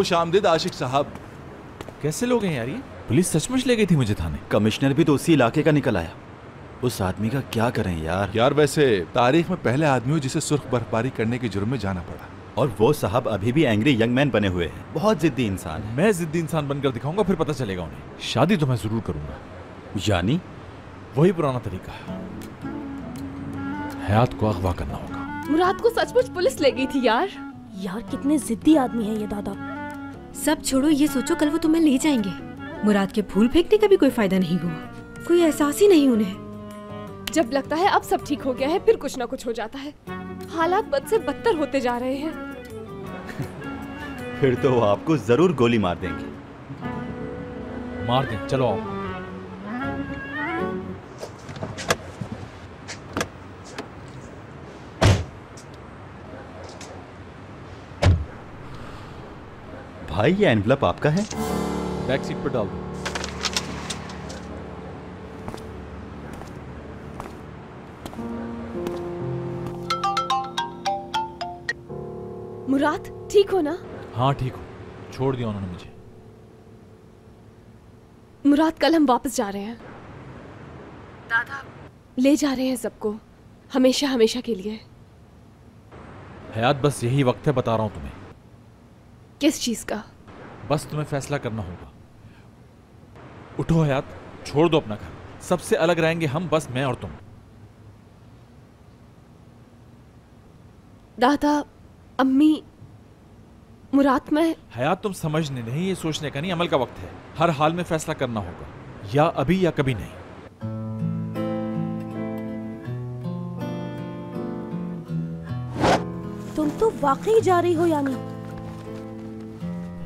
खुश आमदीद आशिक साहब। कैसे लोग हैं यार ये? पुलिस सचमुच ले गई थी मुझे थाने। कमिश्नर भी तो उसी इलाके का निकल आया। उस आदमी का क्या करें यार। यार वैसे तारीख में पहले आदमी हो जिसे सुर्ख बर्फबारी करने के जुर्म में जाना पड़ा। और वो साहब अभी भी एंग्री यंग मैन बने हुए हैं। बहुत जिद्दी इंसान है। मैं जिद्दी इंसान बनकर दिखाऊंगा, फिर पता चलेगा उन्हें। शादी तो मैं जरूर करूंगा। यानी वही पुराना तरीका, हयात को अगवा करना होगा। मुराद को सचमुच पुलिस ले गई थी यार। यार कितने जिद्दी आदमी है ये दादा। सब छोड़ो, ये सोचो कल वो तुम्हें ले जाएंगे। मुराद के फूल फेंकने का भी कोई फायदा नहीं हुआ, कोई एहसास ही नहीं उन्हें। जब लगता है अब सब ठीक हो गया है, फिर कुछ ना कुछ हो जाता है। हालात बद से बदतर होते जा रहे हैं। फिर तो वो आपको जरूर गोली मार देंगे। मार दें, चलो आओ। भाई ये एनवलप आपका है? बैक सीट पर डाल दो। मुराद ठीक हो ना? हाँ ठीक हो, छोड़ दिया उन्होंने मुझे। मुराद कल हम वापस जा रहे हैं। दादा ले जा रहे हैं सबको, हमेशा हमेशा के लिए। हयात बस यही वक्त है, बता रहा हूं तुम्हें। किस चीज का? बस तुम्हें फैसला करना होगा। उठो हयात, छोड़ दो अपना घर। सबसे अलग रहेंगे हम, बस मैं और तुम। दादा, अम्मी, मुराद, मैं। हयात तुम समझने नहीं, ये सोचने का नहीं, अमल का वक्त है। हर हाल में फैसला करना होगा, या अभी या कभी नहीं। तुम तो वाकई जा रही हो यानी?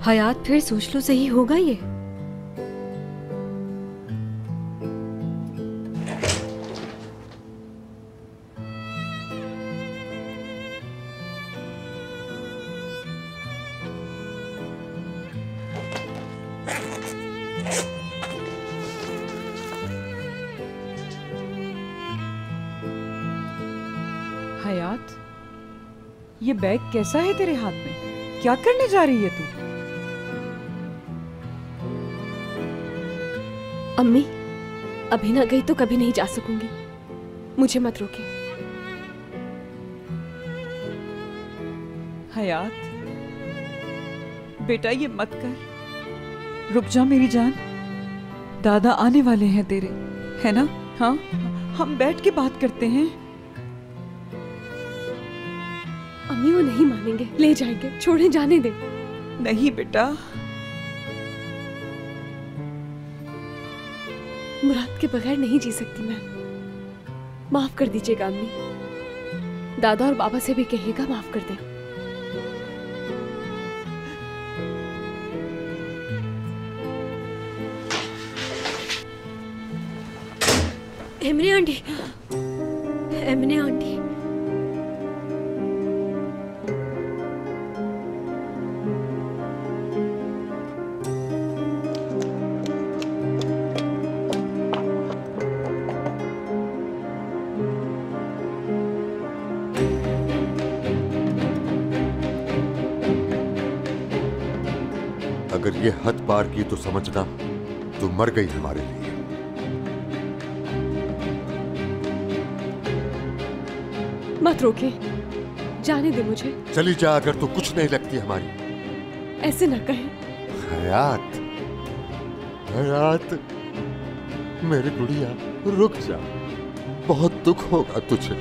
हयात फिर सोच लो, सही होगा ये? हयात, ये बैग कैसा है तेरे हाथ में? क्या करने जा रही है तू? अम्मी, अभी ना गई तो कभी नहीं जा सकूंगी। मुझे मत रोके। हयात बेटा, ये मत कर। रुक जा मेरी जान। दादा आने वाले हैं तेरे, है ना? हाँ, हम बैठ के बात करते हैं। अम्मी वो नहीं मानेंगे, ले जाएंगे, छोड़े जाने दे। नहीं बेटा। मुराद के बगैर नहीं जी सकती मैं। माफ कर दीजिएगा अम्मी। दादा और बाबा से भी कहिएगा माफ कर दे। एमने आंटी, एमने आंटी। अगर ये हद पार की तो समझना तू मर गई हमारे लिए। मत रोके, जाने दे मुझे। चली जा, अगर तू कुछ नहीं लगती हमारी। ऐसे न कहें। हयात, हयात, मेरी गुड़िया, रुक जा। बहुत दुख होगा तुझे।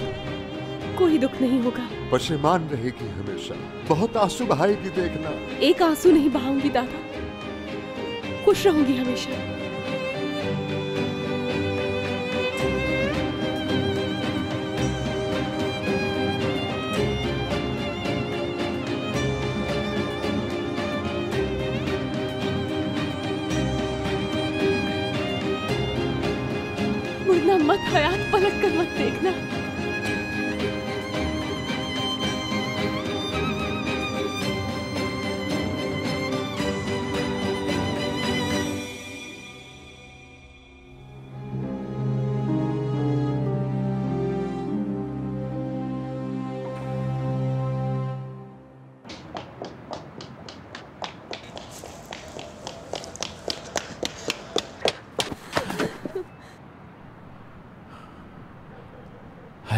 कोई दुख नहीं होगा। पशेमान रहेगी हमेशा, बहुत आंसू बहाएगी देखना। एक आंसू नहीं बहाऊंगी दादा, खुश रहूंगी हमेशा। मुड़ना मत हयात, पलट कर मत देखना।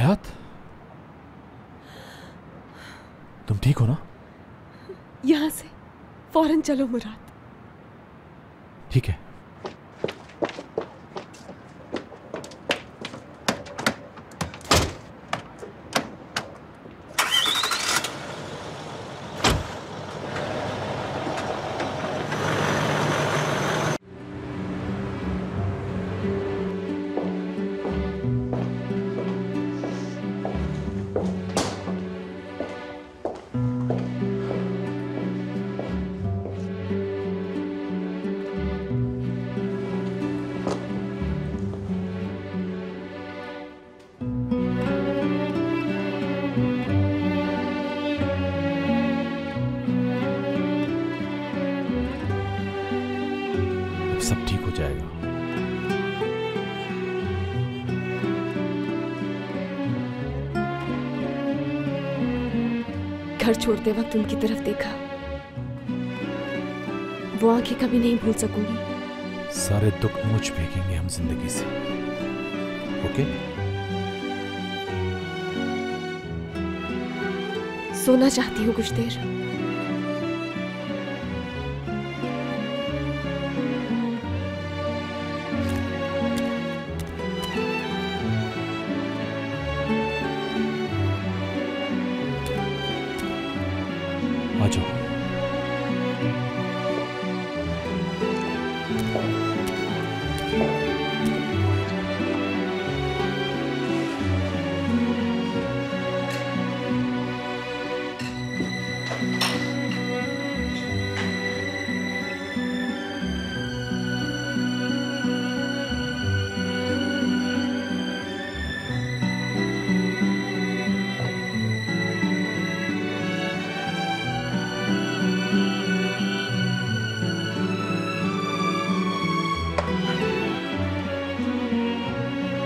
हयात, तुम ठीक हो ना? यहाँ से फौरन चलो मुराद। ठीक है। सब ठीक हो जाएगा। घर छोड़ते वक्त उनकी तरफ देखा, वो आंखें कभी नहीं भूल सकूंगी। सारे दुख मुझ फेंकेंगे हम जिंदगी से। ओके? सोना चाहती हूँ कुछ देर। आ जाओ।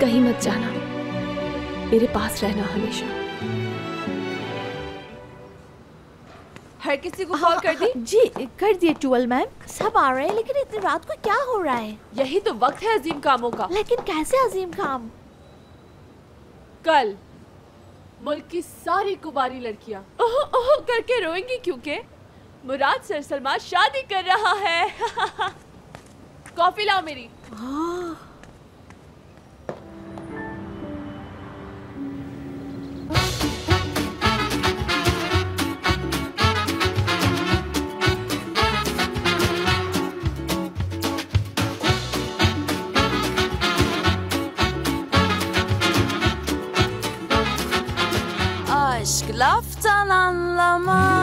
कहीं मत जाना, मेरे पास रहना हमेशा। हर किसी को कॉल कर दी? जी कर दिए टूअल मैम। सब आ रहे हैं लेकिन इतनी रात को क्या हो रहा है? यही तो वक्त है अजीम कामों का। लेकिन कैसे अजीम काम? कल मुल्क की सारी कुंवारी लड़कियां ओह ओह करके रोएंगी क्योंकि मुराद सर सलमान शादी कर रहा है। कॉफी लाओ मेरी। Aşk laftan anlamaz.